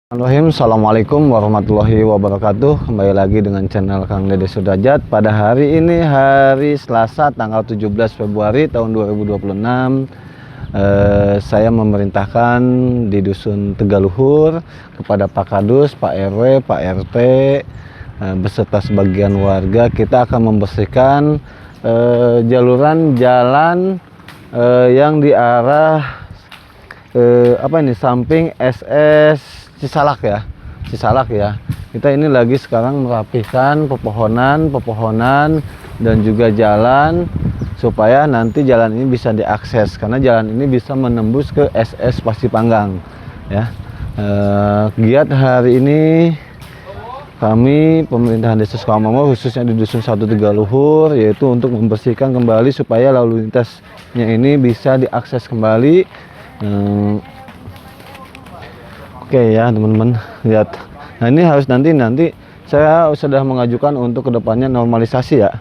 Assalamualaikum warahmatullahi wabarakatuh. Kembali lagi dengan channel Kang Dede Sudrajat. Pada hari ini hari Selasa tanggal 17 Februari tahun 2026, saya memerintahkan di Dusun Tegaluhur kepada Pak Kadus, Pak RW, Pak RT beserta sebagian warga, kita akan membersihkan jaluran jalan yang di arah samping SS Cisalak ya. Kita ini lagi sekarang merapihkan pepohonan dan juga jalan supaya nanti jalan ini bisa diakses, karena jalan ini bisa menembus ke SS Pasipanggang ya. Giat hari ini kami pemerintahan Desa Sukamamur khususnya di Dusun 1 Tegaluhur, yaitu untuk membersihkan kembali supaya lalu lintasnya ini bisa diakses kembali. Oke ya teman-teman, lihat. Nah ini harus nanti saya sudah mengajukan untuk kedepannya normalisasi ya.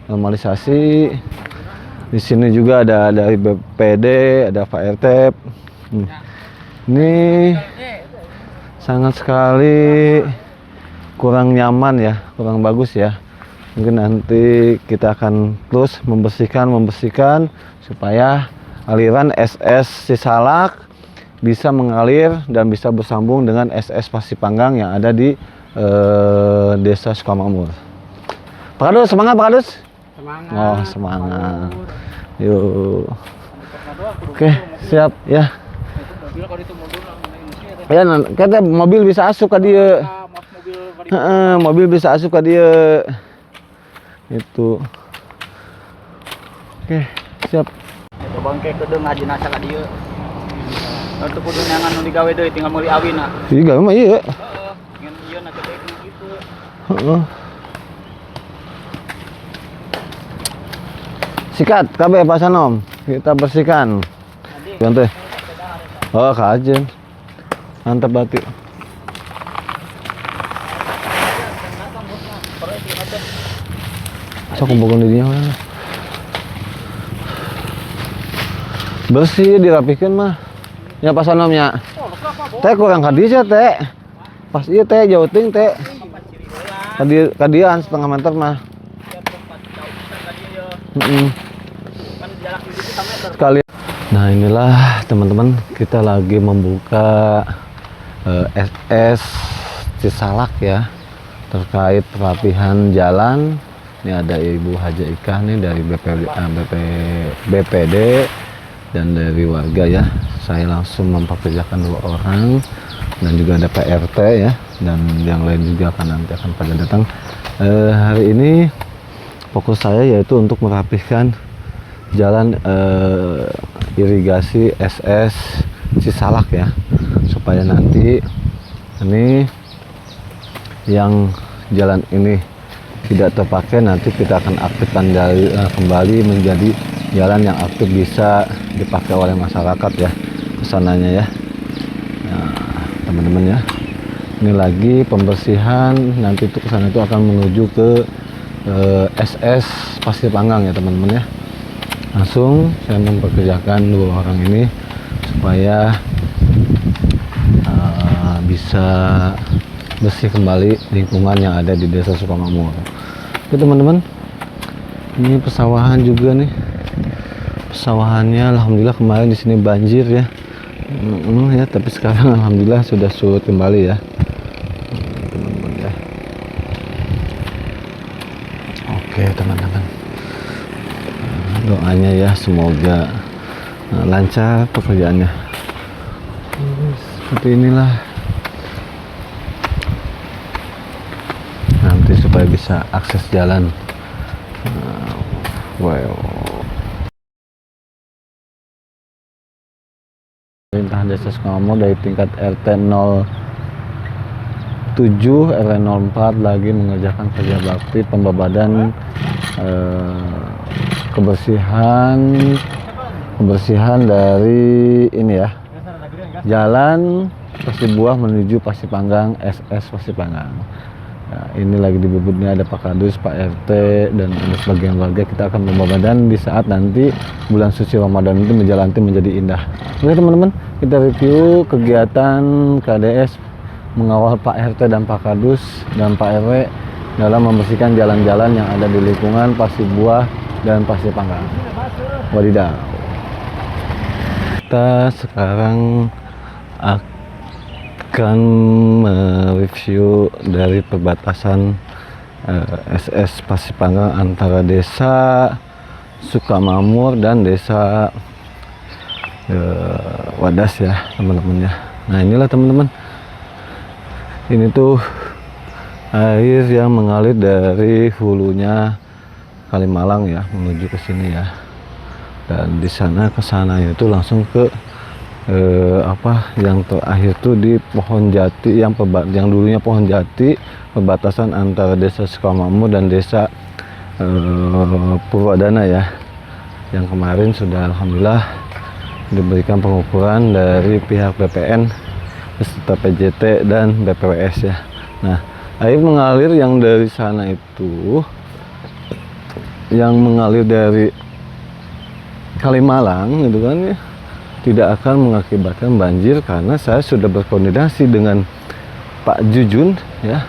Normalisasi. Di sini juga ada dari BPD, ada Pak RT. Ini sangat sekali kurang nyaman ya, kurang bagus ya. Mungkin nanti kita akan terus membersihkan supaya aliran SS Cisalak bisa mengalir dan bisa bersambung dengan SS Pasipanggang yang ada di Desa Sukamamur. Pak Kadus, semangat Pak Kadus. Semangat. Oh, semangat. Yuk. Oke, siap ya. Ya, kata mobil bisa asup ke dia. Mobil bisa asup ke dia. Itu. Oke, siap. Itu bangke kedeng aja nasa ka dieu. Untuk kudu neangan nu digawe deui tinggal meuli awina. Iya gawe mah ieu. Heeh. Ngan ieu na gede kitu. Heeh. Sikat kabeh Pak Sanom. Kita bersihkan. Ganti. Oh, kajen. Mantap berarti. Sok kumpulkan dirinya mana? Bersih dirapihkan mah. Ya Pak Sanomnya. Teh kurang hadiah teh. Pas iya teh jauh ting teh. Kadian setengah meter mah. Sekali. Nah inilah teman-teman, kita lagi membuka SS Cisalak ya, terkait perapihan jalan. Ini ada Ibu Haja Ika nih dari BPD dan dari warga ya. Saya langsung mempekerjakan 2 orang dan juga ada Pak RT ya, dan yang lain juga nanti akan pada datang. Hari ini fokus saya yaitu untuk merapihkan jalan irigasi SS Cisalak ya, supaya nanti ini yang jalan ini tidak terpakai, nanti kita akan aktifkan kembali menjadi jalan yang aktif bisa dipakai oleh masyarakat ya, kesananya ya. Nah, teman-teman ya, ini lagi pembersihan, nanti itu kesana itu akan menuju ke SS Pasipanggang ya teman-teman ya. Langsung saya mempekerjakan 2 orang ini supaya bisa bersih kembali lingkungan yang ada di Desa Sukamamur. Oke teman-teman, ini pesawahan juga nih. Pesawahannya alhamdulillah kemarin di sini banjir ya. Ya, tapi sekarang alhamdulillah sudah surut kembali ya. Teman-teman ya. Oke teman-teman. Doanya ya semoga lancar pekerjaannya. Seperti inilah. Nanti supaya bisa akses jalan. Wow. Pemerintah Desa Sukamamur dari tingkat RT 07 RW 04 lagi mengerjakan kerja bakti pembabadan kebersihan dari ini ya, jalan Persibuah menuju Pasipanggang SS Pasipanggang. Nah, ini lagi di bebutnya ada Pak Kadus, Pak RT, dan ada sebagian warga. Kita akan pembabadan di saat nanti bulan suci Ramadan itu menjadi indah. Oke teman-teman, kita review kegiatan KDS mengawal Pak RT dan Pak Kadus dan Pak RW dalam membersihkan jalan-jalan yang ada di lingkungan Pasir Buah dan Pasir Panggang. Wadidaw. Kita sekarang akan mereview dari perbatasan SS Pasir Panggang antara Desa Sukamakmur dan Desa Wadas ya teman-teman ya. Nah inilah teman-teman, ini tuh air yang mengalir dari hulunya Kalimalang ya menuju ke sini ya. Dan di sana ke sana itu langsung ke yang terakhir tuh di Pohon Jati yang dulunya Pohon Jati, perbatasan antara Desa Sukamakmur dan Desa Purwadana ya, yang kemarin sudah alhamdulillah diberikan pengukuran dari pihak BPN beserta PJT dan BPWS ya. Nah air mengalir yang dari sana itu, yang mengalir dari Kalimalang gitu kan ya, tidak akan mengakibatkan banjir karena saya sudah berkoordinasi dengan Pak Jujun ya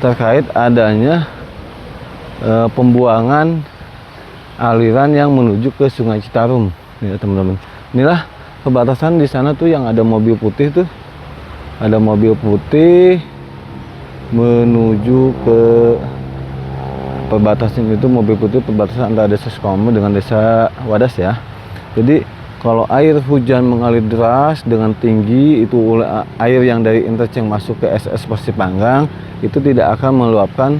terkait adanya pembuangan aliran yang menuju ke Sungai Citarum ya teman-teman. Inilah perbatasan di sana tuh yang ada mobil putih tuh, ada mobil putih menuju ke perbatasan itu, mobil putih perbatasan antara Desa Sukamakmur dengan Desa Wadas ya. Jadi kalau air hujan mengalir deras dengan tinggi itu, air yang dari interchange masuk ke SS Pasir Panggang itu tidak akan meluapkan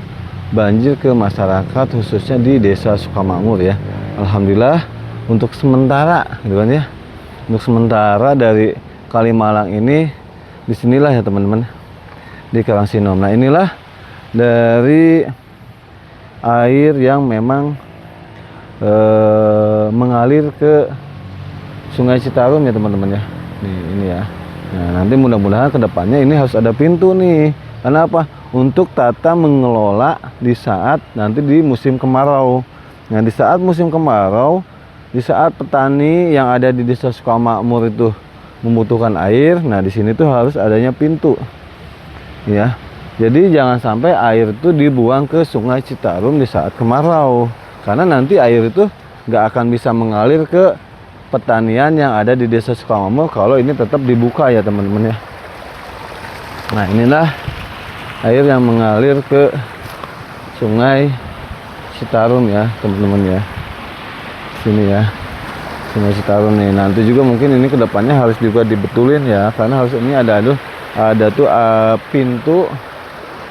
banjir ke masyarakat khususnya di Desa Sukamakmur ya. Alhamdulillah untuk sementara gitu kan ya. Untuk sementara dari Kalimalang ini disinilah ya teman-teman, di Karangsinom. Nah inilah dari air yang memang mengalir ke Sungai Citarum ya teman-teman ya. Ini ya. Nah nanti mudah-mudahan kedepannya ini harus ada pintu nih. Karena apa? Untuk tata mengelola di saat nanti di musim kemarau. Nah di saat musim kemarau, di saat petani yang ada di Desa Sukamakmur itu membutuhkan air, nah di sini tuh harus adanya pintu, ya. Jadi jangan sampai air itu dibuang ke Sungai Citarum di saat kemarau, karena nanti air itu nggak akan bisa mengalir ke pertanian yang ada di Desa Sukamakmur kalau ini tetap dibuka ya teman-teman ya. Nah inilah air yang mengalir ke Sungai Citarum ya teman-teman ya. Sini ya, Sungai Citarum nih. Nanti juga mungkin ini kedepannya harus juga dibetulin ya, karena harus ini ada tuh pintu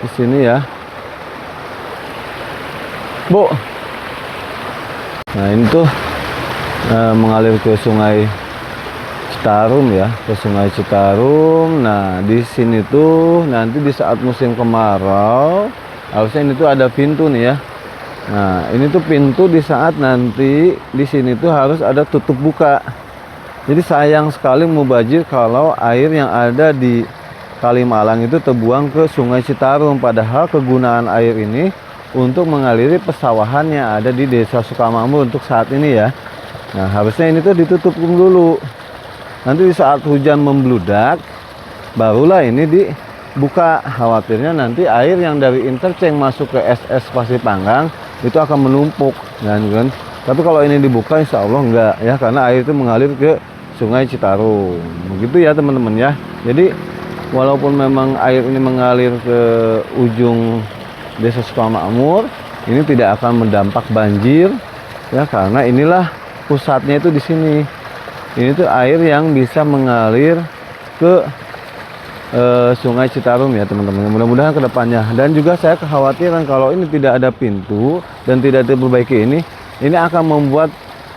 di sini ya, Bu. Nah ini tuh mengalir ke Sungai Citarum ya, ke Sungai Citarum. Nah di sini tuh nanti di saat musim kemarau harusnya ini tuh ada pintu nih ya. Nah ini tuh pintu di saat nanti di sini tuh harus ada tutup buka. Jadi sayang sekali mubazir kalau air yang ada di Kalimalang itu terbuang ke Sungai Citarum, padahal kegunaan air ini untuk mengaliri pesawahan yang ada di Desa Sukamakmur untuk saat ini ya. Nah harusnya ini tuh ditutup dulu. Nanti di saat hujan membludak barulah ini dibuka. Khawatirnya nanti air yang dari interchange masuk ke SS Pasir Panggang itu akan menumpuk kan. Tapi kalau ini dibuka insya Allah enggak ya, karena air itu mengalir ke Sungai Citarum. Begitu ya teman-teman ya. Jadi walaupun memang air ini mengalir ke ujung Desa Sukamakmur, ini tidak akan mendampak banjir ya, karena inilah pusatnya itu di sini. Ini tuh air yang bisa mengalir ke Sungai Citarum ya teman-teman. Mudah-mudahan kedepannya. Dan juga saya kekhawatiran kalau ini tidak ada pintu dan tidak diperbaiki ini akan membuat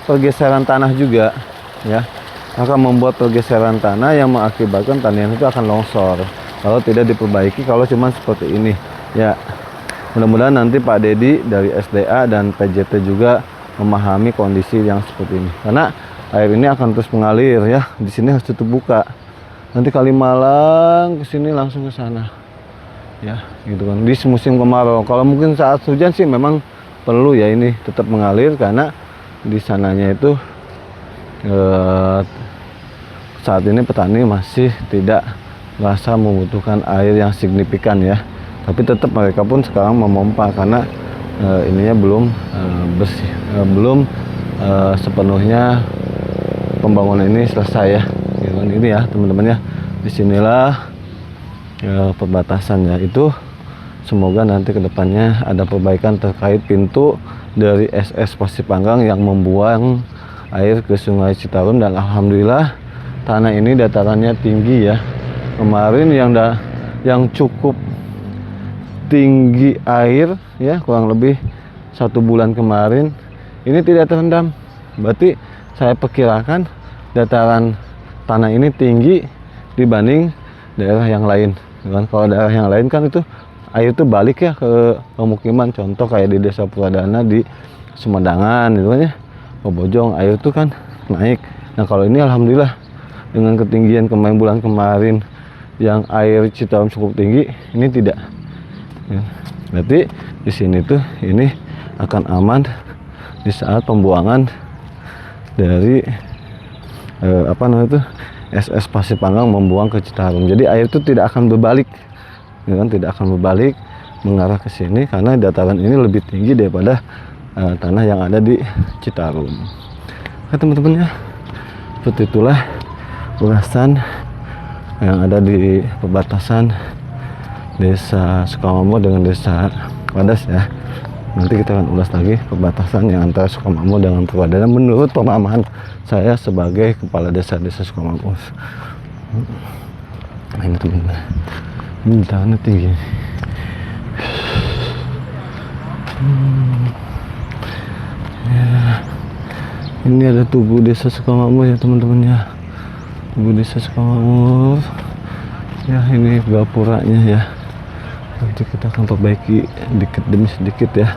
pergeseran tanah juga ya. Akan membuat pergeseran tanah yang mengakibatkan tanian itu akan longsor kalau tidak diperbaiki, kalau cuma seperti ini ya. Mudah-mudahan nanti Pak Dedi dari SDA dan PJT juga memahami kondisi yang seperti ini, karena air ini akan terus mengalir ya. Di sini harus tutup buka, nanti Kalimalang ke sini langsung ke sana ya, gitu kan. Di musim kemarau, kalau mungkin saat hujan sih memang perlu ya ini tetap mengalir, karena di sananya itu saat ini petani masih tidak merasa membutuhkan air yang signifikan ya. Tapi tetap mereka pun sekarang memompa karena ininya belum bersih, belum sepenuhnya pembangunan ini selesai ya. Ini ya teman-teman ya. Disinilah perbatasannya itu. Semoga nanti kedepannya ada perbaikan terkait pintu dari SS Pasipanggang yang membuang air ke Sungai Citarum, dan alhamdulillah tanah ini datarannya tinggi ya. Kemarin yang cukup tinggi air ya, kurang lebih 1 bulan kemarin ini tidak terendam. Berarti saya perkirakan dataran tanah ini tinggi dibanding daerah yang lain. Kalau daerah yang lain kan itu air itu balik ya ke pemukiman, contoh kayak di Desa Puradana di Sumedang gitu ya, Bojong, air itu kan naik. Nah kalau ini alhamdulillah dengan ketinggian bulan kemarin yang air Citarum cukup tinggi, ini tidak ya. Berarti di sini tuh ini akan aman di saat pembuangan dari SS Pasipanggang membuang ke Citarum. Jadi air itu tidak akan berbalik ya kan, tidak akan berbalik mengarah ke sini karena dataran ini lebih tinggi daripada tanah yang ada di Citarum. Oke teman-teman ya, seperti itulah ulasan yang ada di perbatasan Desa Sukamamo dengan Desa Wadas ya. Nanti kita akan ulas lagi perbatasan yang antara Sukamamo dengan Purwadana menurut pemahaman saya sebagai kepala desa Sukamamo. Nah, ini teman-teman, ini tanahnya tinggi. Ya. Ini ada tugu Desa Sukamamo ya teman-teman ya. Tugu Desa Sukamamo. Ya ini gapuranya ya. Nanti kita akan perbaiki sedikit demi sedikit ya.